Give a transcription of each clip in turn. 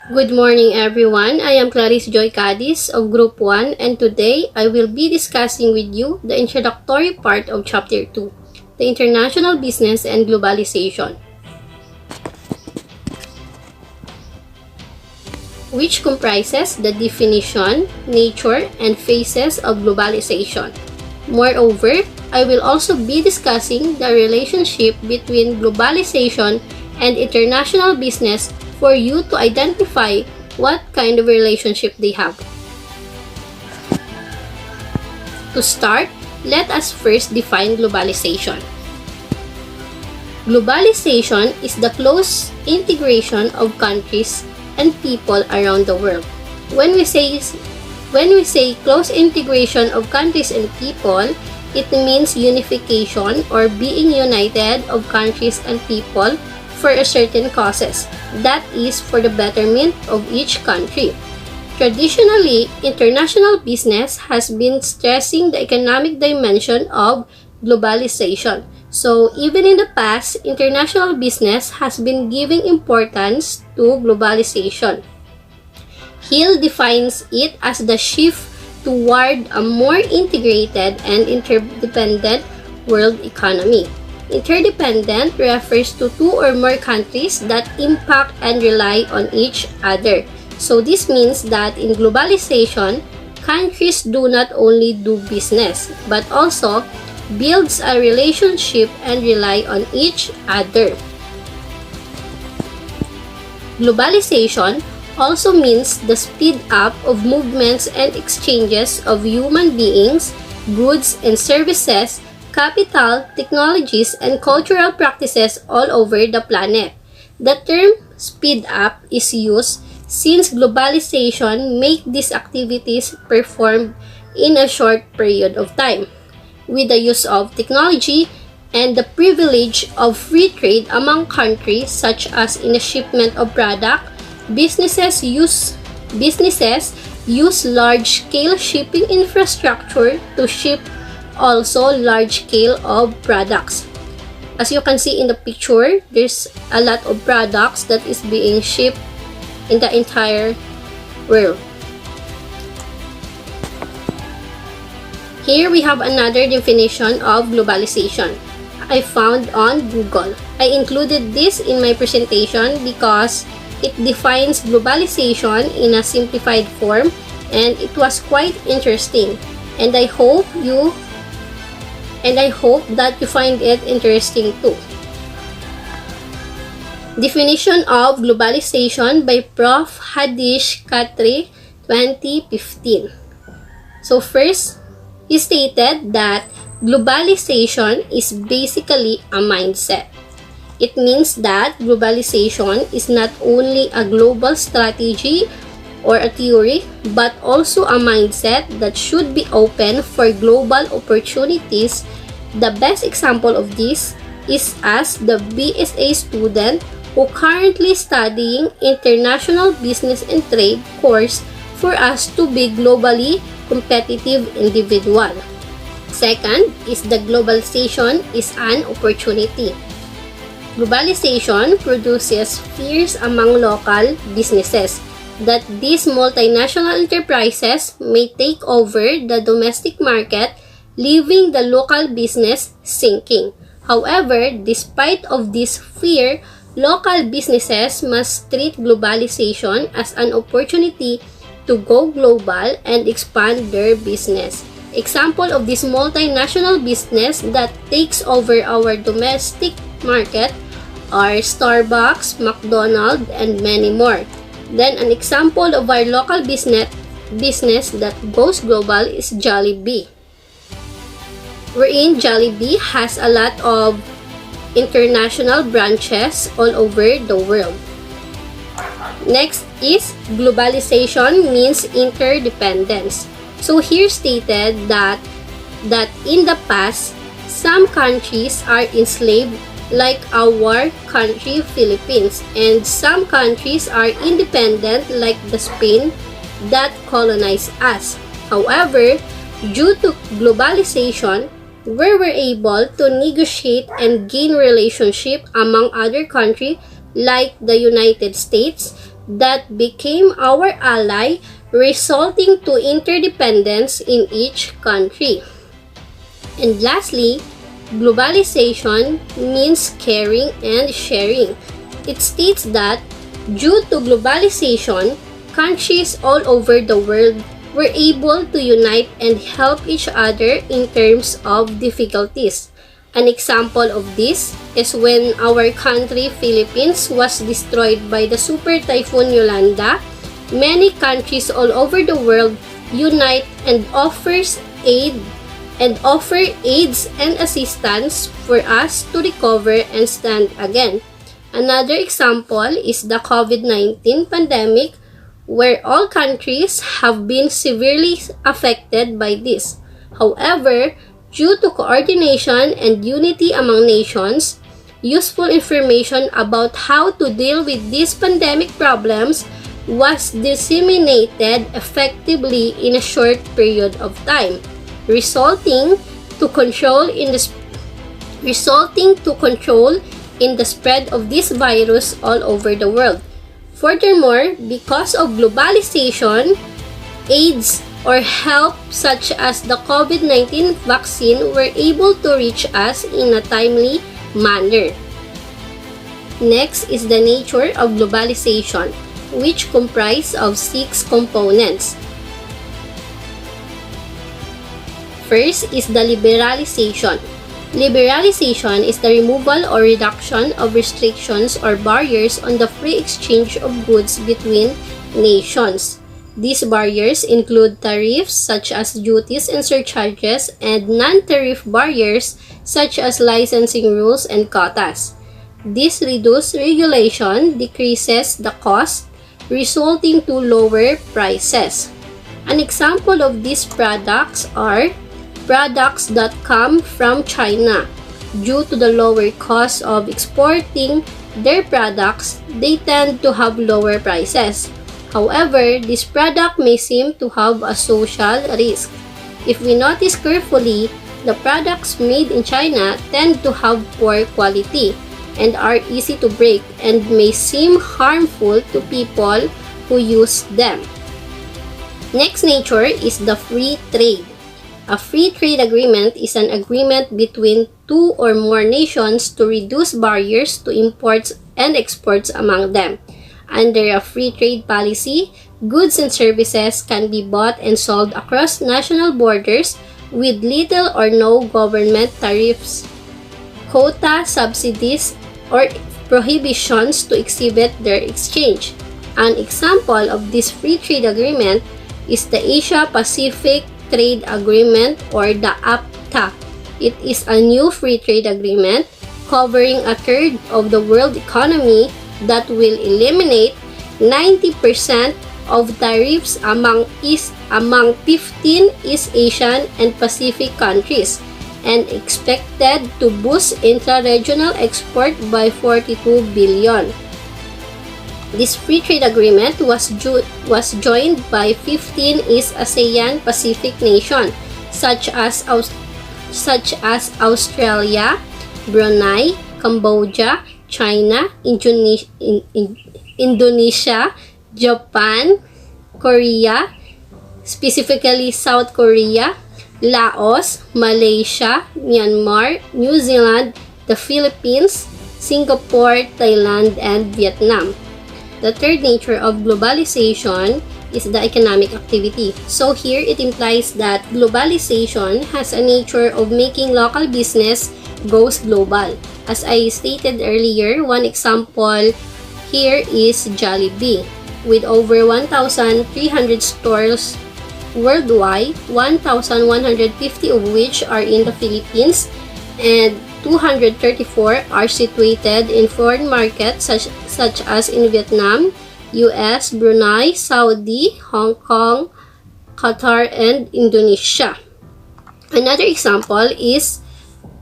Good morning everyone. I am Clarice Joy Cadiz of Group 1 and today I will be discussing with you the introductory part of Chapter 2, the International Business and Globalization, which comprises the definition, nature, and phases of globalization. Moreover, I will also be discussing the relationship between globalization and international business for you to identify what kind of relationship they have. To start, let us first define globalization. Globalization is the close integration of countries and people around the world. When we say close integration of countries and people, it means unification or being united of countries and people for a certain causes, that is, for the betterment of each country. Traditionally, international business has been stressing the economic dimension of globalization. So, even in the past, international business has been giving importance to globalization. Hill defines it as the shift toward a more integrated and interdependent world economy. Interdependent refers to two or more countries that impact and rely on each other. So this means that in globalization, countries do not only do business, but also builds a relationship and rely on each other. Globalization also means the speed up of movements and exchanges of human beings, goods and services, capital, technologies, and cultural practices all over the planet. The term speed up is used since globalization makes these activities performed in a short period of time. With the use of technology and the privilege of free trade among countries such as in the shipment of product, businesses use large-scale shipping infrastructure to ship also large scale of products. As you can see in the picture, there's a lot of products that is being shipped in the entire world. Here we have another definition of globalization I found on Google. I included this in my presentation because it defines globalization in a simplified form and it was quite interesting, and I hope that you find it interesting too. Definition of globalization by Prof. Hadish Khatri, 2015. So first, he stated that globalization is basically a mindset. It means that globalization is not only a global strategy or a theory, but also a mindset that should be open for global opportunities. The best example of this is as the BSA student who currently studying International Business and Trade course for us to be globally competitive individual. Second is the globalization is an opportunity. Globalization produces fears among local businesses that these multinational enterprises may take over the domestic market, leaving the local business sinking. However, despite of this fear, local businesses must treat globalization as an opportunity to go global and expand their business. Example of this multinational business that takes over our domestic market are Starbucks, McDonald's, and many more. Then an example of our local business that goes global is Jollibee, wherein Jollibee has a lot of international branches all over the world. Next is globalization means interdependence. So here stated that in the past, some countries are enslaved like our country Philippines, and some countries are independent like the Spain that colonized us. However, due to globalization, we were able to negotiate and gain relationship among other countries like the United States, that became our ally, resulting to interdependence in each country. And lastly, globalization means caring and sharing. It states that due to globalization, countries all over the world were able to unite and help each other in terms of difficulties. An example of this is when our country, Philippines, was destroyed by the super typhoon Yolanda. Many countries all over the world unite and offer aids and assistance for us to recover and stand again. Another example is the COVID-19 pandemic, where all countries have been severely affected by this. However, due to coordination and unity among nations, useful information about how to deal with these pandemic problems was disseminated effectively in a short period of time, resulting to control in the spread of this virus all over the world. Furthermore, because of globalization, aids or help such as the COVID-19 vaccine were able to reach us in a timely manner. Next is the nature of globalization, which comprises of 6 components. First is the liberalization. Liberalization is the removal or reduction of restrictions or barriers on the free exchange of goods between nations. These barriers include tariffs such as duties and surcharges and non-tariff barriers such as licensing rules and quotas. This reduced regulation decreases the cost, resulting to lower prices. An example of these products are products that come from China. Due to the lower cost of exporting their products, they tend to have lower prices. However, this product may seem to have a social risk. If we notice carefully, the products made in China tend to have poor quality and are easy to break and may seem harmful to people who use them. Next nature is the free trade. A free trade agreement is an agreement between 2 or more nations to reduce barriers to imports and exports among them. Under a free trade policy, goods and services can be bought and sold across national borders with little or no government tariffs, quota subsidies, or prohibitions to exhibit their exchange. An example of this free trade agreement is the Asia-Pacific Trade Agreement or the APTA. It is a new free trade agreement covering a third of the world economy that will eliminate 90% of tariffs among 15 East Asian and Pacific countries and expected to boost intra-regional export by 42 billion. This free trade agreement was joined by 15 East ASEAN Pacific nations such as Australia, Brunei, Cambodia, China, Indonesia, Japan, Korea, specifically South Korea, Laos, Malaysia, Myanmar, New Zealand, the Philippines, Singapore, Thailand, and Vietnam. The third nature of globalization is the economic activity. So here it implies that globalization has a nature of making local business goes global. As I stated earlier, one example here is Jollibee. With over 1,300 stores worldwide, 1,150 of which are in the Philippines, and 234 are situated in foreign markets such as in Vietnam, US, Brunei, Saudi, Hong Kong, Qatar, and Indonesia. Another example is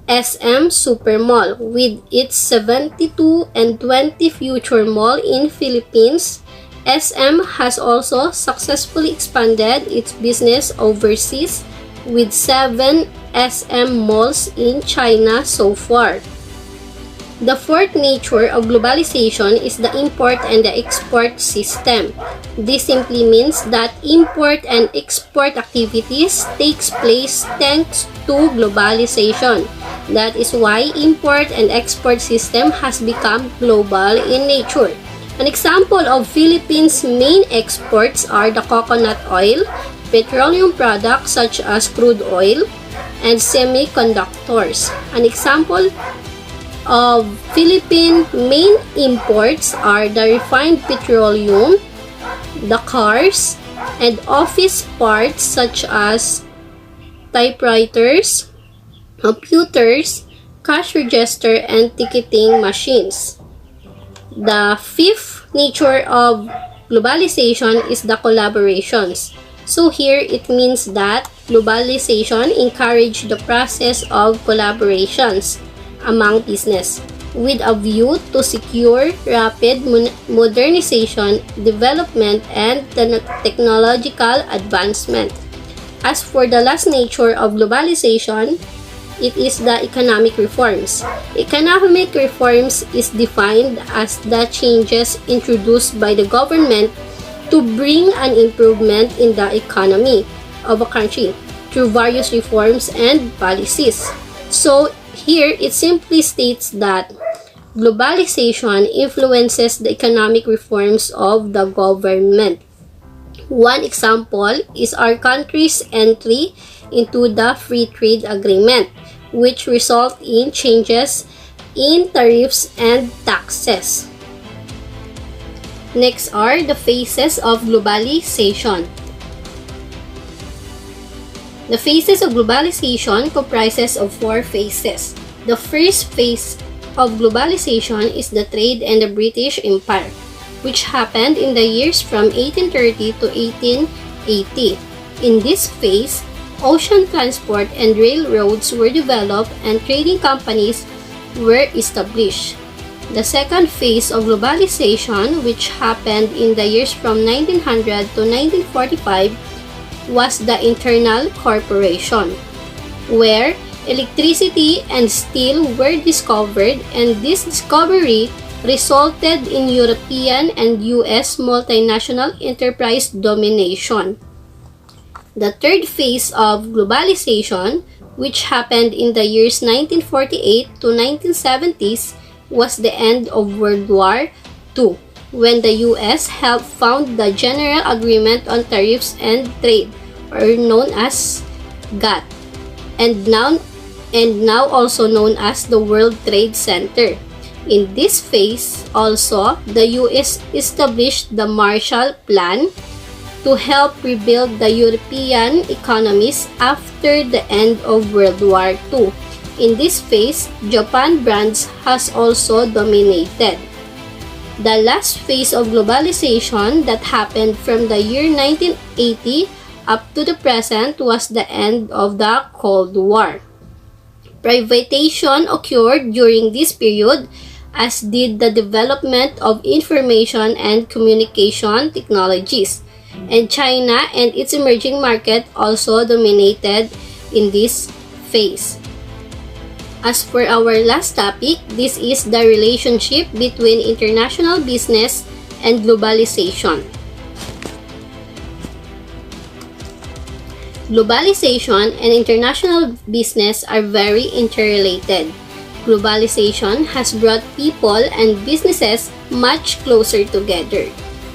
SM Supermall with its 72 and 20 future mall in Philippines. SM has also successfully expanded its business overseas with 7 SM malls in China so far. The fourth nature of globalization is the import and the export system. This simply means that import and export activities takes place thanks to globalization. That is why import and export system has become global in nature. An example of Philippines' main exports are the coconut oil, petroleum products such as crude oil, and semiconductors. An example of Philippine main imports are the refined petroleum, the cars, and office parts such as typewriters, computers, cash register, and ticketing machines. The fifth nature of globalization is the collaborations. So here it means that globalization encourages the process of collaborations among business with a view to secure rapid modernization, development, and technological advancement. As for the last nature of globalization, it is the economic reforms. Economic reforms is defined as the changes introduced by the government to bring an improvement in the economy of a country through various reforms and policies. So, here, it simply states that globalization influences the economic reforms of the government. One example is our country's entry into the Free Trade Agreement, which result in changes in tariffs and taxes. Next are the phases of globalization. The phases of globalization comprises of 4 phases. The first phase of globalization is the trade and the British Empire, which happened in the years from 1830 to 1880. In this phase, ocean transport and railroads were developed and trading companies were established. The second phase of globalization, which happened in the years from 1900 to 1945, was the internal corporation, where electricity and steel were discovered, and this discovery resulted in European and US multinational enterprise domination. The third phase of globalization, which happened in the years 1948 to 1970s, was the end of World War II, when the US helped found the General Agreement on Tariffs and Trade, or known as GATT, and now also known as the World Trade Center. In this phase, also, the US established the Marshall Plan to help rebuild the European economies after the end of World War II. In this phase, Japan brands has also dominated. The last phase of globalization that happened from the year 1980 up to the present was the end of the Cold War. Privatization occurred during this period, as did the development of information and communication technologies, and China and its emerging market also dominated in this phase. As for our last topic, this is the relationship between international business and globalization. Globalization and international business are very interrelated. Globalization has brought people and businesses much closer together.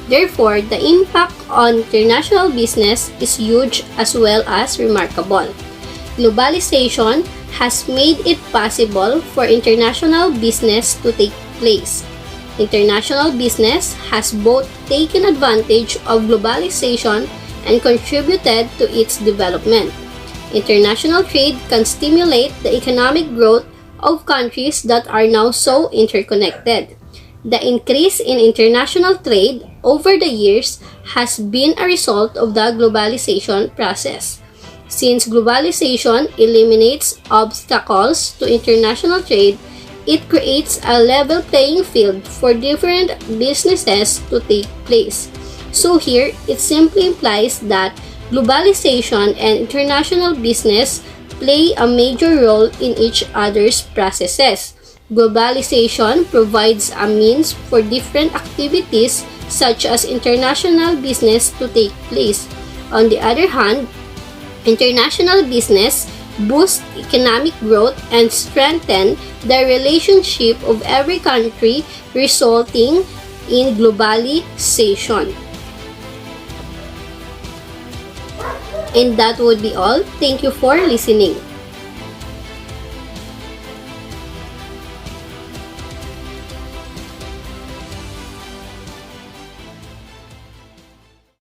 Therefore, the impact on international business is huge as well as remarkable. Globalization has made it possible for international business to take place. International business has both taken advantage of globalization and contributed to its development. International trade can stimulate the economic growth of countries that are now so interconnected. The increase in international trade over the years has been a result of the globalization process. Since globalization eliminates obstacles to international trade, it creates a level playing field for different businesses to take place. So here, it simply implies that globalization and international business play a major role in each other's processes. Globalization provides a means for different activities such as international business to take place. On the other hand, international business boosts economic growth and strengthen the relationship of every country, resulting in globalization. And that would be all. Thank you for listening.